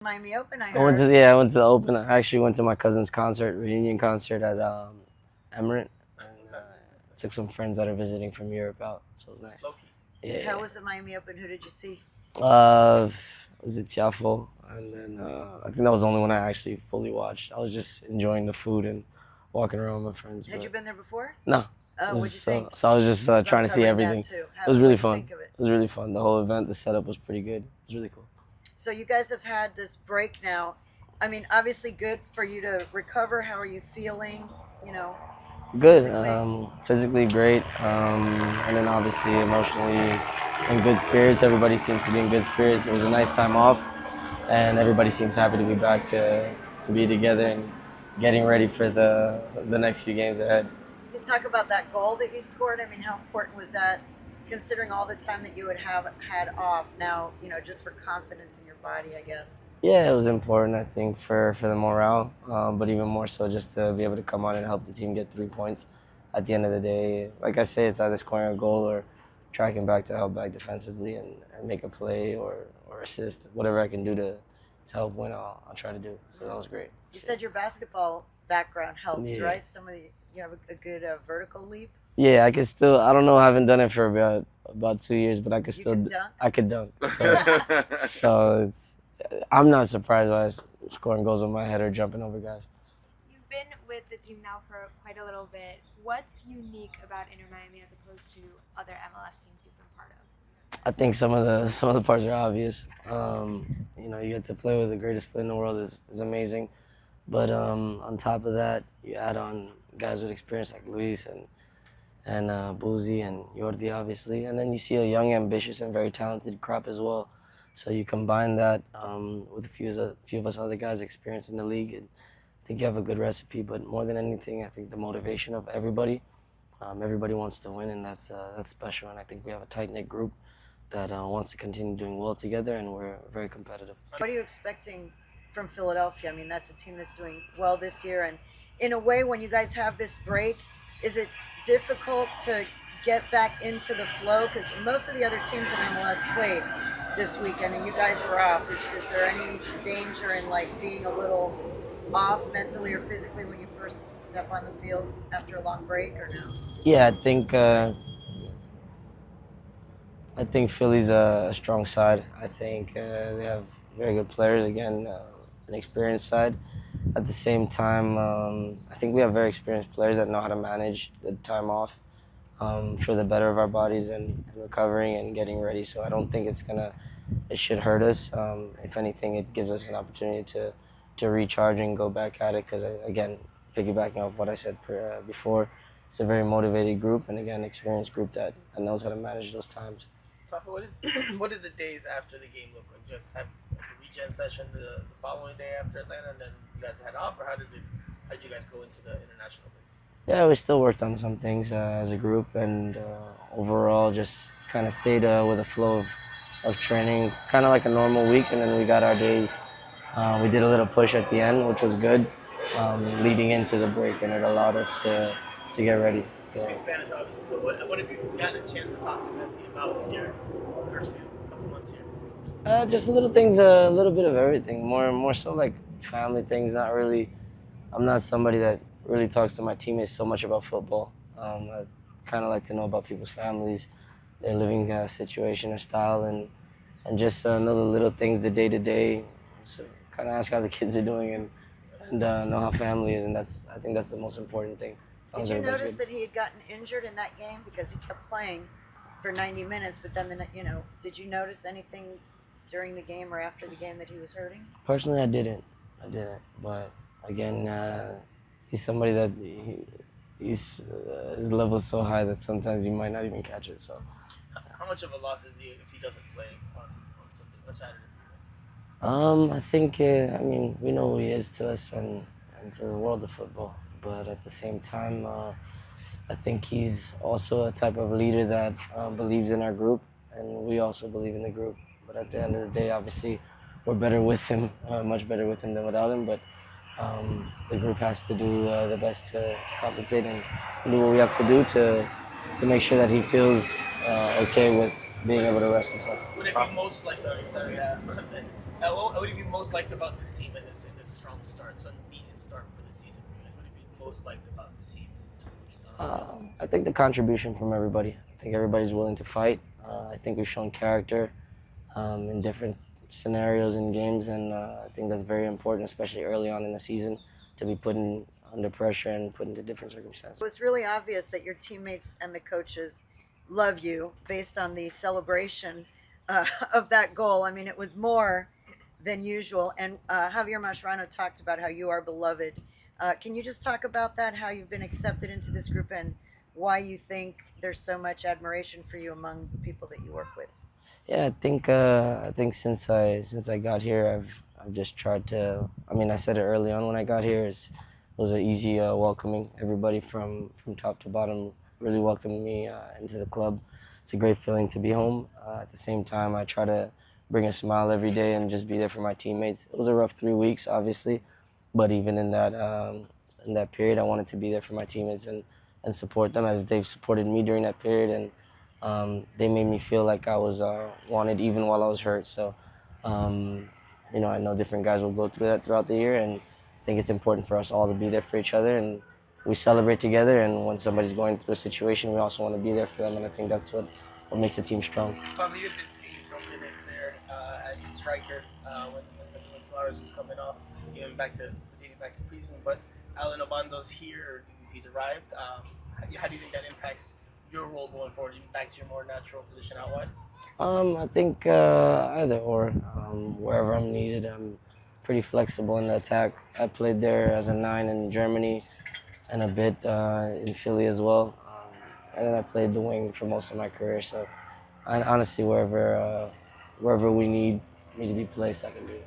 Miami Open, I I went heard. to I went to the Open. I actually went to my cousin's reunion concert at Emirate, and took some friends that are visiting from Europe out, so it was nice. Yeah. How was the Miami Open? Who did you see? Was it Tiafo? And then I think that was the only one I actually fully watched. I was just enjoying the food and walking around with my friends. Had you been there before? No. Oh, what'd you think? So I was just trying to see everything. It was really fun. It was really fun. The whole event, the setup was pretty good. It was really cool. So you guys have had this break now. I mean, obviously good for you to recover. How are you feeling? You know, Good. physically? Physically great. And then obviously emotionally in good spirits. Everybody seems to be in good spirits. It was a nice time off, and everybody seems happy to be back to be together and getting ready for the next few games ahead. You can talk about that goal that you scored. I mean, how important was that, considering all the time that you would have had off? Now, just for confidence in your body, I guess. Yeah, it was important, I think, for the morale, but even more so just to be able to come on and help the team get 3 points. At the end of the day, like I say, it's either scoring a goal or tracking back to help back defensively and make a play or assist. Whatever I can do to help win, I'll try to do. So that was great. You said your basketball background helps, Yeah. right? You have a good vertical leap. Yeah, I could still. I don't know. I haven't done it for about 2 years, but I could You still. can dunk. I could dunk. So it's. I'm not surprised by scoring goals with my head or jumping over guys. You've been with the team now for quite a little bit. What's unique about Inter Miami as opposed to other MLS teams you've been part of? I think some of the parts are obvious. You get to play with the greatest player in the world is amazing, but on top of that, you add on guys with experience like Luis and Boozy and Jordi, obviously, and then you see a young, ambitious, and very talented crop as well. So you combine that with a few of us other guys' experience in the league, and I think you have a good recipe. But more than anything, I think the motivation of everybody. Everybody wants to win, and that's special. And I think we have a tight-knit group that wants to continue doing well together, and we're very competitive. What are you expecting from Philadelphia? I mean, that's a team that's doing well this year. And in a way, when you guys have this break, is it difficult to get back into the flow? Because most of the other teams in MLS played this weekend, and you guys were off. Is there any danger in being a little off mentally or physically when you first step on the field after a long break, or no? Yeah, I think Philly's a strong side. I think they have very good players. Again, an experienced side. At the same time, I think we have very experienced players that know how to manage the time off for the better of our bodies and recovering and getting ready. So I don't think it should hurt us. If anything, it gives us an opportunity to recharge and go back at it. Because again, piggybacking off what I said before, it's a very motivated group and again, experienced group that knows how to manage those times. Fafà, what did the days after the game look like? Just have a regen session the following day after Atlanta, and then you guys head off, or how did you guys go into the international break? Yeah, we still worked on some things as a group, and overall just kind of stayed with a flow of training, kind of like a normal week, and then we got our days. We did a little push at the end, which was good, leading into the break, and it allowed us to get ready. You speak Spanish, obviously. So what have you gotten a chance to talk to Messi about in your first couple months here? Just little things, a little bit of everything. More so like family things. Not really. I'm not somebody that really talks to my teammates so much about football. I kind of like to know about people's families, their living situation or style, and just know the little things, the day to day. So kind of ask how the kids are doing and know how family is, and I think that's the most important thing. Did you notice that he had gotten injured in that game because he kept playing for 90 minutes? But then, did you notice anything during the game or after the game that he was hurting? Personally, I didn't. But again, he's somebody that his level is so high that sometimes you might not even catch it. So, how much of a loss is he if he doesn't play on Saturday for you guys? I think we know who he is to us and to the world of football. But at the same time, I think he's also a type of leader that believes in our group, and we also believe in the group. But at the end of the day, obviously, we're better with him, much better with him than without him. But the group has to do the best to compensate and do what we have to do to make sure that he feels okay with being able to rest himself. Would it be most What have you most liked about this team in this strong start, this unbeaten start for the season for you guys? What have you most liked about the team? I think the contribution from everybody. I think everybody's willing to fight. I think we've shown character in different scenarios and games, and I think that's very important, especially early on in the season, to be put under pressure and put into different circumstances. It was really obvious that your teammates and the coaches love you based on the celebration of that goal. I mean, it was more than usual. And Javier Mascherano talked about how you are beloved. Can you just talk about that, how you've been accepted into this group and why you think there's so much admiration for you among the people that you work with? Yeah, I think since I got here, I've just tried to. I mean, I said it early on when I got here. It was an easy welcoming. Everybody from top to bottom really welcomed me into the club. It's a great feeling to be home. At the same time, I try to bring a smile every day and just be there for my teammates. It was a rough 3 weeks, obviously, but even in that period, I wanted to be there for my teammates and support them as they've supported me during that period, and they made me feel like I was wanted even while I was hurt. So, I know different guys will go through that throughout the year, and I think it's important for us all to be there for each other, and we celebrate together. And when somebody's going through a situation, we also want to be there for them, and I think that's what makes the team strong. Fafà, you had been seeing some minutes there at striker, especially when Suarez was coming off, dating back to preseason. But Alan Obando's here; he's arrived. How do you think that impacts your role going forward? Back to your more natural position out wide? I think either or. Wherever I'm needed, I'm pretty flexible in the attack. I played there as a 9 in Germany and a bit in Philly as well. And then I played the wing for most of my career. So honestly, wherever we need me to be placed, I can do it.